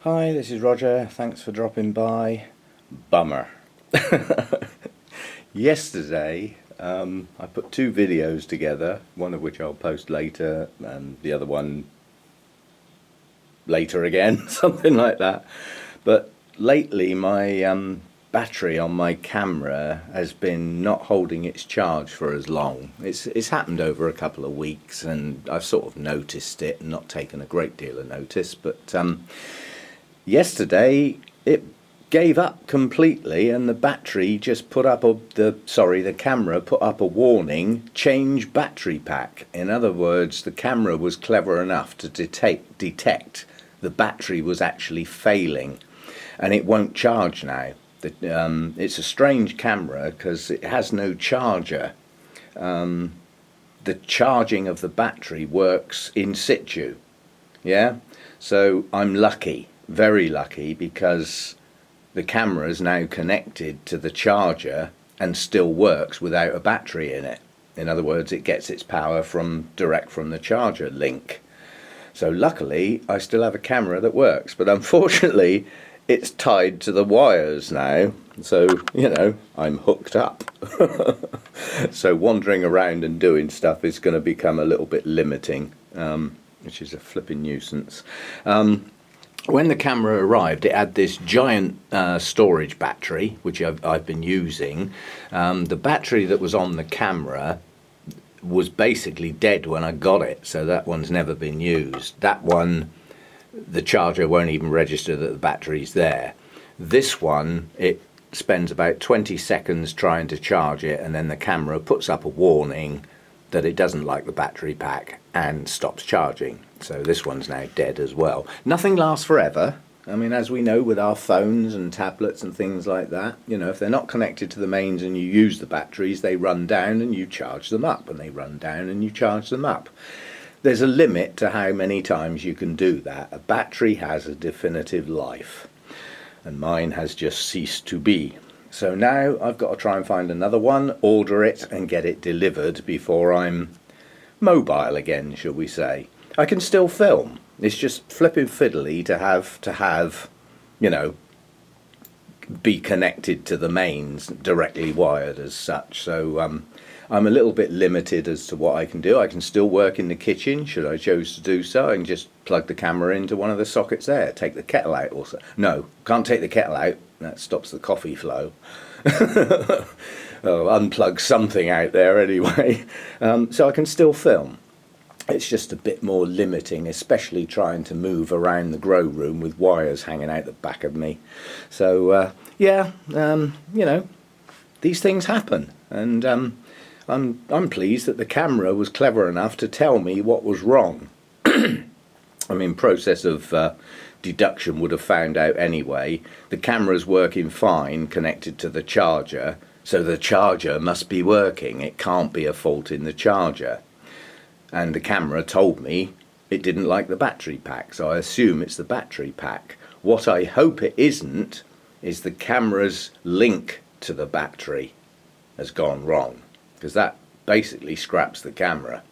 Hi, this is Roger. Thanks for dropping by. Bummer. Yesterday, I put two videos together, one of which I'll post later, and the other one later again, something like that. But lately, my battery on my camera has been not holding its charge for as long. It's happened over a couple of weeks, and I've sort of noticed it and not taken a great deal of notice, but yesterday it gave up completely, and the battery just put up the camera put up a warning, change battery pack. In other words, the camera was clever enough to detect the battery was actually failing, and it won't charge now. It's a strange camera because it has no charger. The charging of the battery works in situ. Yeah, so I'm lucky, very lucky, because the camera is now connected to the charger and still works without a battery in it. In other words, it gets its power direct from the charger link. So luckily I still have a camera that works, but unfortunately it's tied to the wires now, so I'm hooked up. So wandering around and doing stuff is going to become a little bit limiting, which is a flipping nuisance. When the camera arrived, it had this giant storage battery, which I've been using. The battery that was on the camera was basically dead when I got it, so that one's never been used. That one, the charger won't even register that the battery's there. This one, it spends about 20 seconds trying to charge it, and then the camera puts up a warning that it doesn't like the battery pack and stops charging. So this one's now dead as well. Nothing lasts forever. I mean, as we know with our phones and tablets and things like that, if they're not connected to the mains and you use the batteries, they run down and you charge them up, and they run down and you charge them up. There's a limit to how many times you can do that. A battery has a definitive life, and mine has just ceased to be. So now I've got to try and find another one, order it and get it delivered before I'm mobile again, shall we say. I can still film. It's just flipping fiddly to have, be connected to the mains, directly wired as such. So I'm a little bit limited as to what I can do. I can still work in the kitchen, should I choose to do so. I can just plug the camera into one of the sockets there, take the kettle out also. No, can't take the kettle out. That stops the coffee flow. Oh, unplug something out there anyway. So I can still film. It's just a bit more limiting, especially trying to move around the grow room with wires hanging out the back of me. So these things happen, and I'm pleased that the camera was clever enough to tell me what was wrong. I mean, process of deduction would have found out anyway. The camera's working fine connected to the charger, so the charger must be working. It can't be a fault in the charger. And the camera told me it didn't like the battery pack, so I assume it's the battery pack. What I hope it isn't is the camera's link to the battery has gone wrong, because that basically scraps the camera.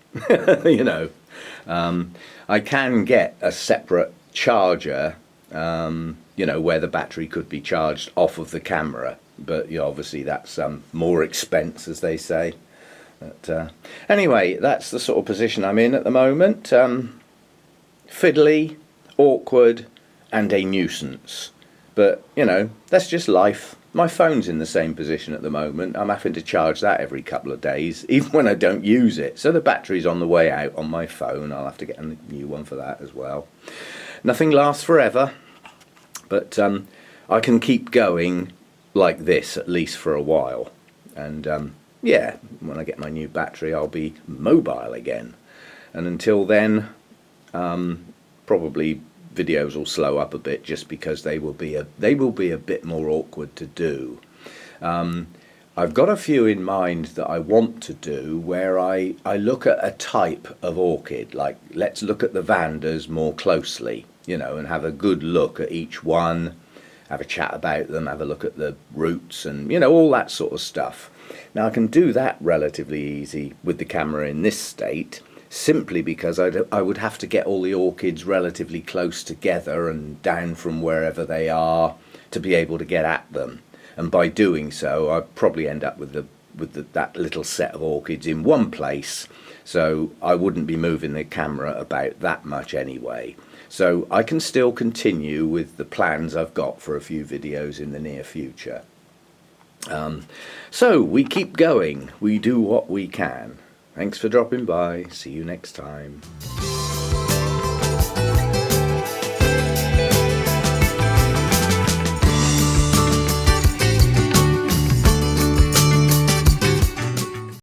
I can get a separate charger, where the battery could be charged off of the camera, but obviously that's more expense, as they say. But anyway, that's the sort of position I'm in at the moment. Fiddly, awkward, and a nuisance. But, that's just life. My phone's in the same position at the moment. I'm having to charge that every couple of days, even when I don't use it. So the battery's on the way out on my phone. I'll have to get a new one for that as well. Nothing lasts forever, but I can keep going like this at least for a while. And when I get my new battery, I'll be mobile again. And until then, probably videos will slow up a bit, just because they will be a bit more awkward to do. I've got a few in mind that I want to do, where I look at a type of orchid, like let's look at the Vandas more closely, and have a good look at each one, have a chat about them, have a look at the roots and all that sort of stuff. Now I can do that relatively easy with the camera in this state, simply because I would have to get all the orchids relatively close together and down from wherever they are to be able to get at them. And by doing so, I'd probably end up with that little set of orchids in one place, so I wouldn't be moving the camera about that much anyway. So I can still continue with the plans I've got for a few videos in the near future. So we keep going, we do what we can. Thanks for dropping by, see you next time.